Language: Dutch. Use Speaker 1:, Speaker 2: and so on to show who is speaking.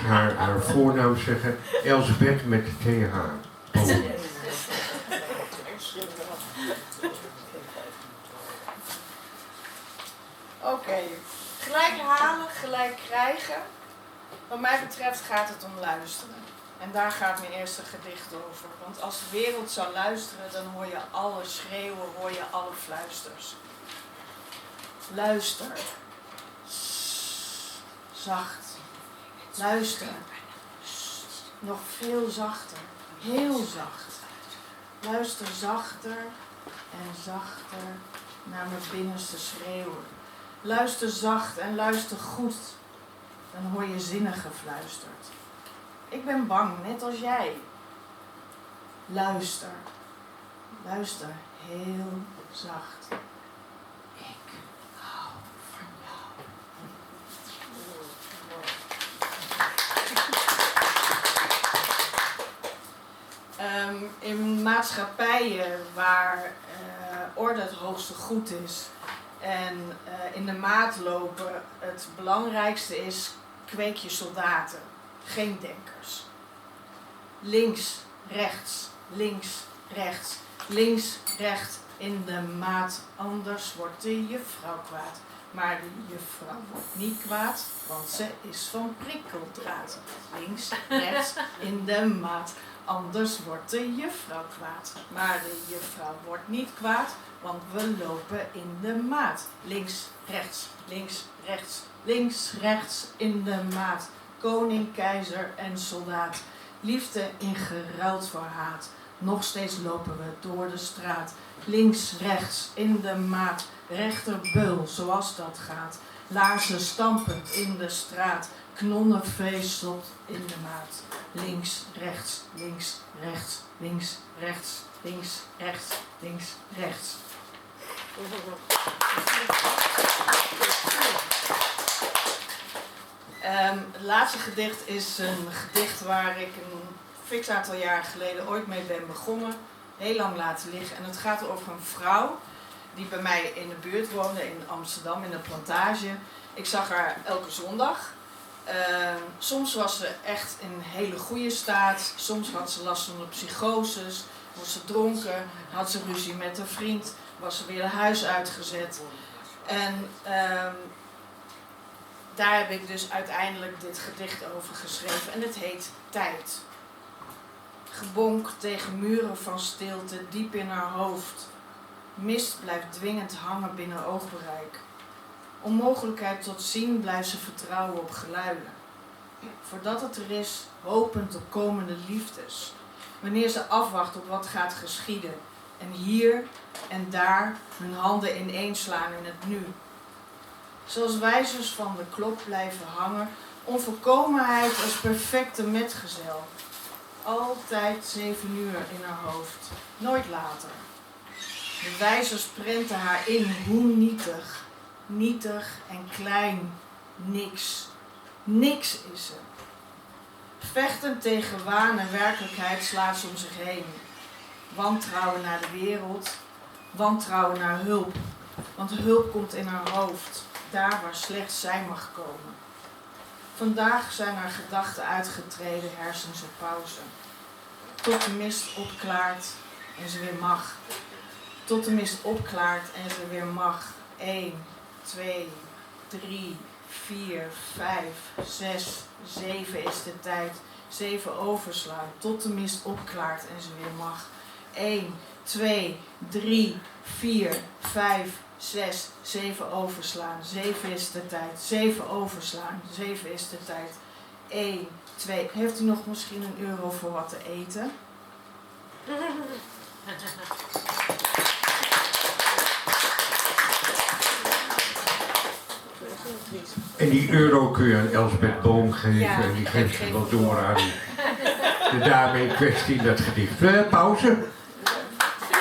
Speaker 1: haar voornaam zeggen. Elsbeth met TH.
Speaker 2: Oké, gelijk halen, gelijk krijgen. Wat mij betreft gaat het om luisteren. En daar gaat mijn eerste gedicht over. Want als de wereld zou luisteren, dan hoor je alle schreeuwen, hoor je alle fluisters. Luister. Zacht. Luister. Nog veel zachter. Heel zacht. Luister zachter en zachter naar mijn binnenste schreeuwen. Luister zacht en luister goed. Dan hoor je zinnen gefluisterd. Ik ben bang, net als jij. Luister. Luister heel zacht. Ik hou van jou. In maatschappijen waar orde het hoogste goed is en in de maat lopen het belangrijkste is, kweek je soldaten, geen denkers. Links, rechts, links, rechts, links, rechts in de maat, anders wordt de juffrouw kwaad. Maar de juffrouw wordt niet kwaad, want ze is van prikkeldraad. Links, rechts in de maat, anders wordt de juffrouw kwaad. Maar de juffrouw wordt niet kwaad, want we lopen in de maat. Links, rechts, links, rechts, links, rechts in de maat. Koning, keizer en soldaat. Liefde ingeruild voor haat. Nog steeds lopen we door de straat. Links, rechts in de maat. Rechterbeul, zoals dat gaat. Laarzen stampend in de straat. Knonnen vezelend in de maat. Links, rechts, links, rechts, links, rechts, links, rechts, links, rechts. Het laatste gedicht is een gedicht waar ik een fix aantal jaar geleden ooit mee ben begonnen. Heel lang laten liggen. En het gaat over een vrouw die bij mij in de buurt woonde in Amsterdam in de Plantage. Ik zag haar elke zondag. Soms was ze echt in een hele goede staat. Soms had ze last van de psychoses. Was ze dronken. Had ze ruzie met een vriend. Was ze weer het huis uitgezet. En daar heb ik dus uiteindelijk dit gedicht over geschreven. En het heet Tijd. Gebonk tegen muren van stilte diep in haar hoofd. Mist blijft dwingend hangen binnen oogbereik. Onmogelijkheid tot zien blijft ze vertrouwen op geluiden. Voordat het er is, hopend op komende liefdes. Wanneer ze afwacht op wat gaat geschieden. En hier en daar hun handen ineenslaan in het nu. Zoals wijzers van de klok blijven hangen. Onvolkomenheid als perfecte metgezel. Altijd 7 uur in haar hoofd. Nooit later. De wijzers prenten haar in. Hoe nietig. Nietig en klein. Niks. Niks is ze. Vechtend tegen waan en werkelijkheid slaat ze om zich heen. Wantrouwen naar de wereld. Wantrouwen naar hulp. Want hulp komt in haar hoofd. Daar waar slechts zij mag komen. Vandaag zijn haar gedachten uitgetreden, hersens op pauze. Tot de mist opklaart en ze weer mag. Tot de mist opklaart en ze weer mag. 1, 2, 3, 4, 5, 6, 7 is de tijd. 7 overslaan. Tot de mist opklaart en ze weer mag. 1, 2, 3, 4, 5, 6, 7 overslaan. 7 is de tijd. 7 overslaan. 7 is de tijd. 1, 2. Heeft u nog misschien €1 voor wat te eten?
Speaker 1: En die euro kun je aan Elsbeth Boom geven.
Speaker 2: Ja,
Speaker 1: en die geeft
Speaker 2: ik
Speaker 1: ze
Speaker 2: geef
Speaker 1: wel
Speaker 2: het
Speaker 1: door
Speaker 2: door.
Speaker 1: aan de dame in kwestie in dat gedicht. Pauze.